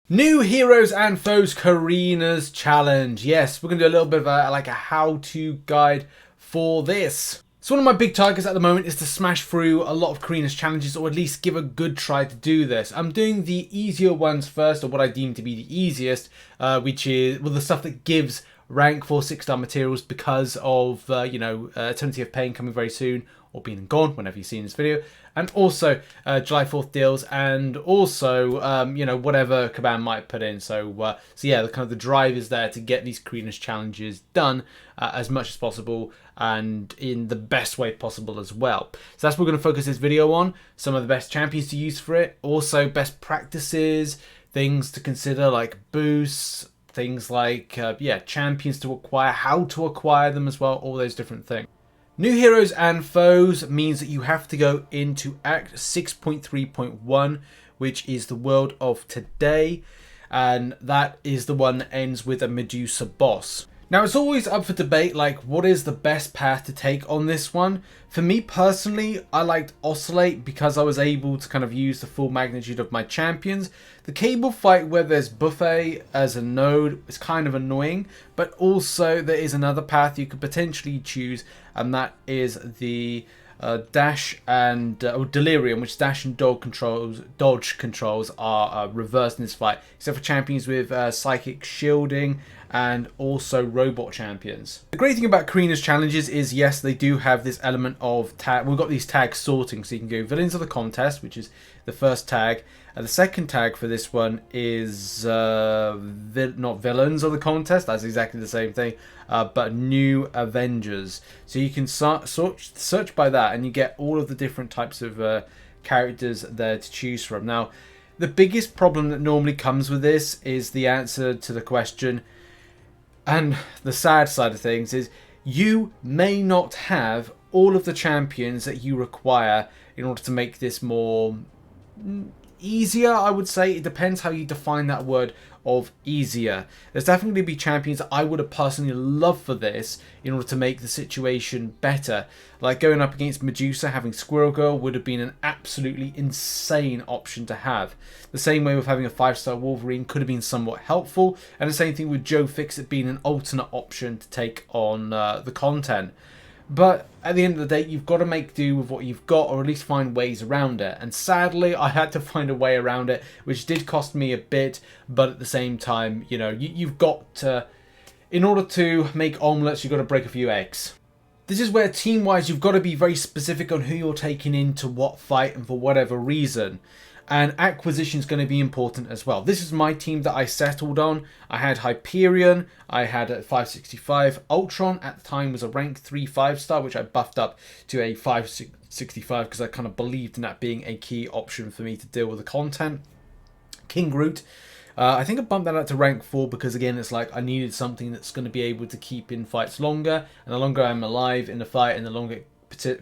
New Heroes and Foes Carinas challenge. Yes, we're going to do a little bit of a how-to guide for this. So one of my big targets at the moment is to smash through a lot of Carinas challenges, or at least give a good try to do this. I'm doing the easier ones first, or what I deem to be the easiest, which is the stuff that gives rank 4 6-star materials because of Eternity of Pain coming very soon, or being gone whenever you see this video, and also July 4th deals, and also whatever Caban might put in. So yeah, the drive is there to get these Carinas challenges done as much as possible and in the best way possible as well. So that's what we're going to focus this video on. Some of the best champions to use for it, also best practices, things to consider like boosts, things like champions to acquire, how to acquire them as well, all those different things. New Heroes and Foes means that you have to go into Act 6.3.1, which is the world of today, and that is the one that ends with a Medusa boss. Now, it's always up for debate, like, what is the best path to take on this one? For me personally, I liked Oscillate because I was able to kind of use the full magnitude of my champions. The cable fight where there's Buffet as a node is kind of annoying, but also there is another path you could potentially choose, and that is the dash and Delirium, which dash and dodge controls are reversed in this fight, except for champions with psychic shielding and also robot champions. The great thing about Carinas challenges is, yes, they do have this element of tag. We've got these tag sorting, so you can go Villains of the Contest, which is the first tag. The second tag for this one is not Villains of the Contest, that's exactly the same thing, but New Avengers. So you can search by that, and you get all of the different types of characters there to choose from. Now, the biggest problem that normally comes with this is the answer to the question, and the sad side of things is you may not have all of the champions that you require in order to make this more easier, I would say. It depends how you define that word of easier. There's definitely be champions that I would have personally loved for this in order to make the situation better. Like going up against Medusa, having Squirrel Girl would have been an absolutely insane option to have. The same way with having a 5-star Wolverine could have been somewhat helpful, and the same thing with Joe Fixit being an alternate option to take on the content. But at the end of the day, you've got to make do with what you've got, or at least find ways around it. And sadly, I had to find a way around it, which did cost me a bit. But at the same time, you've got to, in order to make omelets, you've got to break a few eggs. This is where team-wise, you've got to be very specific on who you're taking into what fight and for whatever reason. And acquisition is going to be important as well. This is my team that I settled on. I had Hyperion, I had a 565. Ultron at the time was a rank 3 5-star, which I buffed up to a 565 because I kind of believed in that being a key option for me to deal with the content. King Groot, I think I bumped that up to rank 4 because, again, it's like I needed something that's going to be able to keep in fights longer. And the longer I'm alive in the fight and the longer it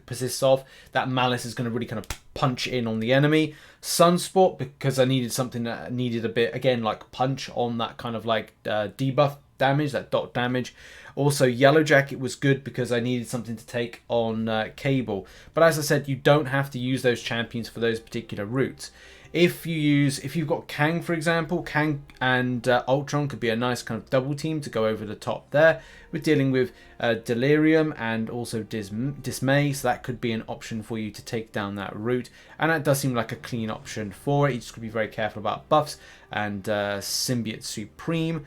persists off, that malice is going to really kind of punch in on the enemy. Sunspot, because I needed something that needed a bit, again, like punch on that kind of like debuff damage, that dot damage. Also, Yellow Jacket was good because I needed something to take on Cable. But as I said, you don't have to use those champions for those particular routes. If you've got Kang, for example, Kang and Ultron could be a nice kind of double team to go over the top there. We're dealing with Delirium and also Dismay, so that could be an option for you to take down that route. And that does seem like a clean option for it. You just got to be very careful about buffs and Symbiote Supreme.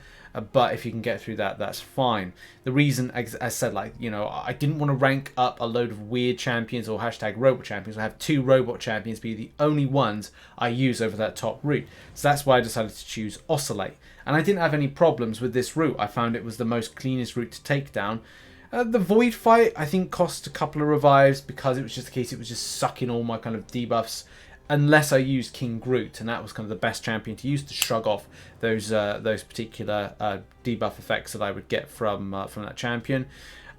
But if you can get through that, that's fine. The reason, as I said, I didn't want to rank up a load of weird champions or hashtag robot champions. I have 2 robot champions be the only ones I use over that top route. So that's why I decided to choose Oscillate. And I didn't have any problems with this route. I found it was the most cleanest route to take down. The Void fight, I think, cost a couple of revives because it was just a case it was just sucking all my kind of debuffs. Unless I used King Groot, and that was kind of the best champion to use to shrug off those particular debuff effects that I would get from that champion.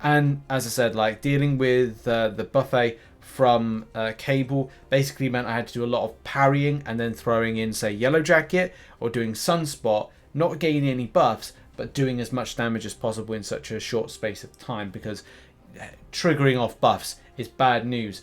And as I said, like dealing with the buffet from Cable basically meant I had to do a lot of parrying and then throwing in, say, Yellow Jacket or doing Sunspot, not gaining any buffs, but doing as much damage as possible in such a short space of time, because triggering off buffs is bad news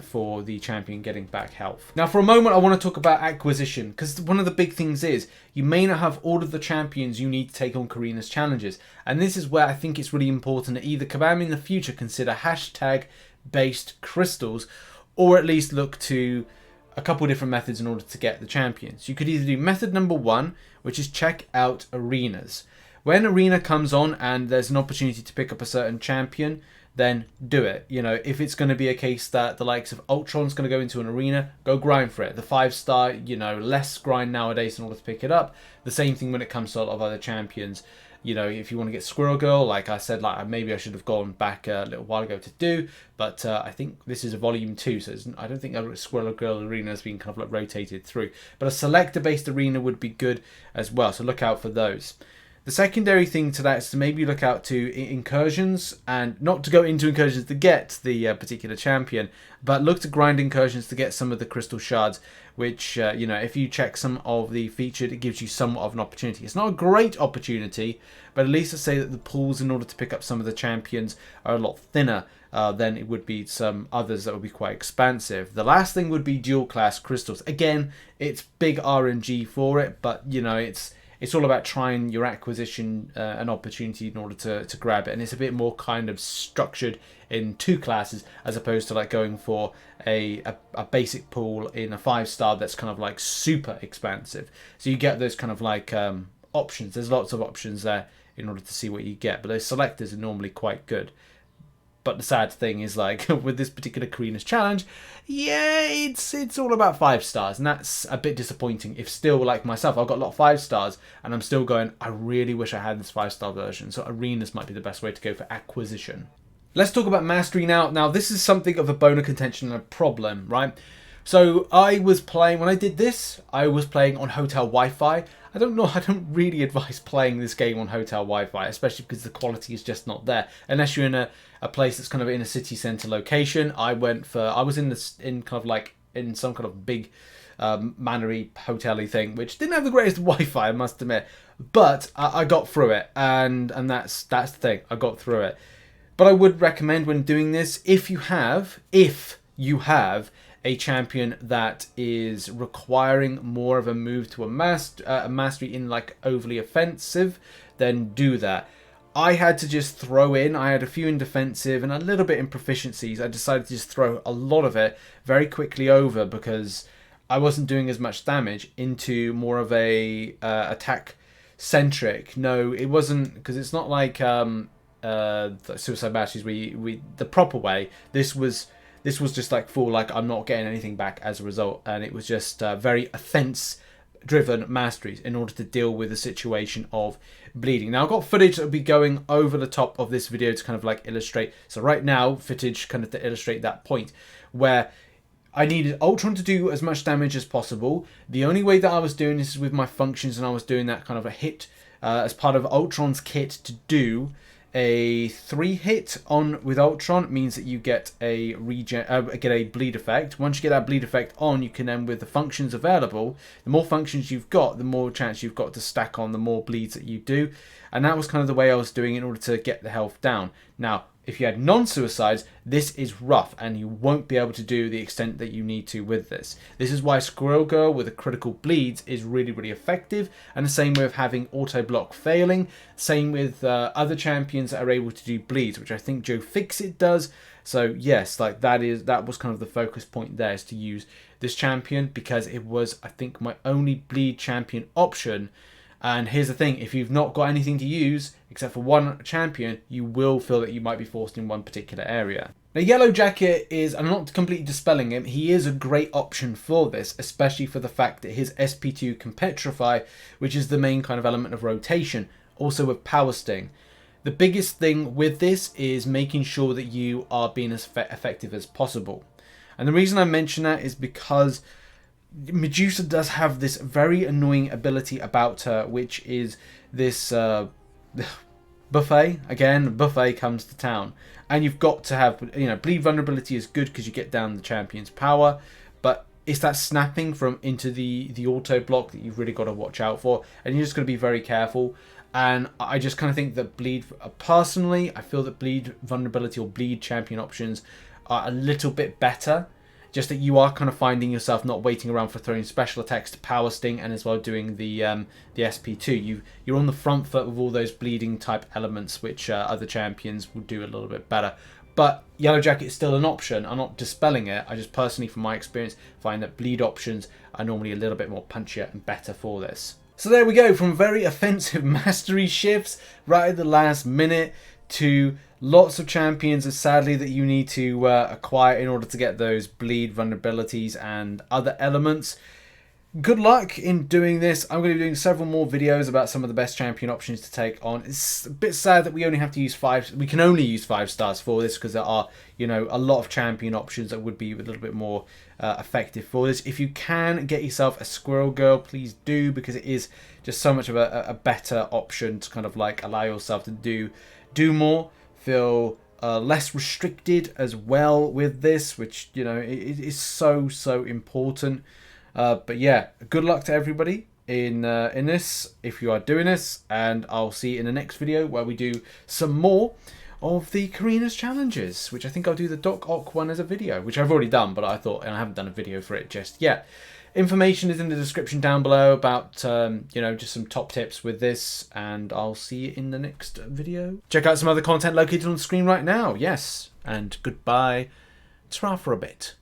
for the champion getting back health. Now for a moment I want to talk about acquisition, because one of the big things is you may not have all of the champions you need to take on Carinas challenges, and this is where I think it's really important that either Kabam in the future consider hashtag based crystals, or at least look to a couple of different methods in order to get the champions. You could either do method number 1, which is check out arenas. When arena comes on and there's an opportunity to pick up a certain champion, then do it. You know, if it's going to be a case that the likes of Ultron's going to go into an arena, go grind for it. The 5-star, you know, less grind nowadays in order to pick it up. The same thing when it comes to a lot of other champions. You know, if you want to get Squirrel Girl, like I said, like maybe I should have gone back a little while ago to do, but I think this is a volume 2, so I don't think a Squirrel Girl arena has been kind of like rotated through. But a selector-based arena would be good as well, so look out for those. The secondary thing to that is to maybe look out to incursions, and not to go into incursions to get the particular champion, but look to grind incursions to get some of the crystal shards, which, you know, if you check some of the featured, it gives you somewhat of an opportunity. It's not a great opportunity, but at least to say that the pools in order to pick up some of the champions are a lot thinner than it would be some others that would be quite expansive. The last thing would be dual class crystals. Again, it's big RNG for it, but, you know, it's all about trying your acquisition an opportunity in order to grab it, and it's a bit more kind of structured in 2 classes as opposed to like going for a basic pool in a 5-star that's kind of like super expansive. So you get those kind of like options. There's lots of options there in order to see what you get, but those selectors are normally quite good. But the sad thing is, like, with this particular Carinas challenge, yeah, it's all about 5 stars, and that's a bit disappointing. If still, like myself, I've got a lot of 5 stars, and I'm still going, I really wish I had this 5-star version, so arenas might be the best way to go for acquisition. Let's talk about mastery now. Now, this is something of a bone of contention and a problem, right? So I was playing, when I did this, I was playing on hotel Wi-Fi. I don't really advise playing this game on hotel Wi-Fi, especially because the quality is just not there. Unless you're in a place that's kind of in a city centre location. I was in kind of like in some kind of big manor-y, hotel-y thing, which didn't have the greatest Wi-Fi, I must admit. But I got through it, and that's the thing. I got through it. But I would recommend when doing this, if you have a champion that is requiring more of a move to a mastery in like overly offensive, then do that. I had to just throw in, I had a few in defensive and a little bit in proficiencies. I decided to just throw a lot of it very quickly over because I wasn't doing as much damage into more of a attack centric. No, it wasn't, because it's not like Suicide Masteries we the proper way. This was just like full, like I'm not getting anything back as a result, and it was just very offense driven masteries in order to deal with the situation of bleeding. Now I've got footage that will be going over the top of this video to kind of like illustrate. So right now footage kind of to illustrate that point where I needed Ultron to do as much damage as possible. The only way that I was doing this is with my functions, and I was doing that kind of a hit as part of Ultron's kit to do a 3-hit on with Ultron. Means that you get a get a bleed effect. Once you get that bleed effect on, you can then, with the functions available, the more functions you've got, the more chance you've got to stack on the more bleeds that you do. And that was kind of the way I was doing in order to get the health down. Now, if you had non-suicides, this is rough, and you won't be able to do the extent that you need to with this. This is why Squirrel Girl with a critical bleeds is really, really effective, and the same with having auto block failing. Same with other champions that are able to do bleeds, which I think Joe Fixit does. So yes, like that was kind of the focus point there, is to use this champion because it was, I think, my only bleed champion option. And here's the thing, if you've not got anything to use except for one champion, you will feel that you might be forced in one particular area. Now Yellow Jacket is, I'm not completely dispelling him, he is a great option for this, especially for the fact that his SP2 can petrify, which is the main kind of element of rotation, also with Power Sting. The biggest thing with this is making sure that you are being as effective as possible. And the reason I mention that is because Medusa does have this very annoying ability about her, which is this buffet. Again, buffet comes to town, and you've got to have, you know, bleed vulnerability is good because you get down the champion's power, but it's that snapping from into the auto block that you've really got to watch out for, and you're just going to be very careful. And I just kind of think that bleed, personally, I feel that bleed vulnerability or bleed champion options are a little bit better. Just that you are kind of finding yourself not waiting around for throwing special attacks to power sting and as well doing the SP2. You're on the front foot with all those bleeding type elements, which other champions will do a little bit better. But Yellow Jacket is still an option. I'm not dispelling it. I just personally, from my experience, find that bleed options are normally a little bit more punchier and better for this. So there we go, from very offensive mastery shifts right at the last minute to lots of champions, and sadly, that you need to acquire in order to get those bleed vulnerabilities and other elements. Good luck in doing this. I'm going to be doing several more videos about some of the best champion options to take on. It's a bit sad that we only have to use we can only use 5 stars for this, because there are, you know, a lot of champion options that would be a little bit more effective for this. If you can get yourself a Squirrel Girl, please do, because it is just so much of a better option to kind of like allow yourself to do more, feel less restricted as well with this, which, you know, it is so important. But yeah, good luck to everybody in this, if you are doing this, and I'll see you in the next video where we do some more of the Carinas challenges, which I think I'll do the Doc Ock one as a video, which I've already done, but I thought, and I haven't done a video for it just yet. Information is in the description down below about, you know, just some top tips with this, and I'll see you in the next video. Check out some other content located on the screen right now, yes, and goodbye, ta for a bit.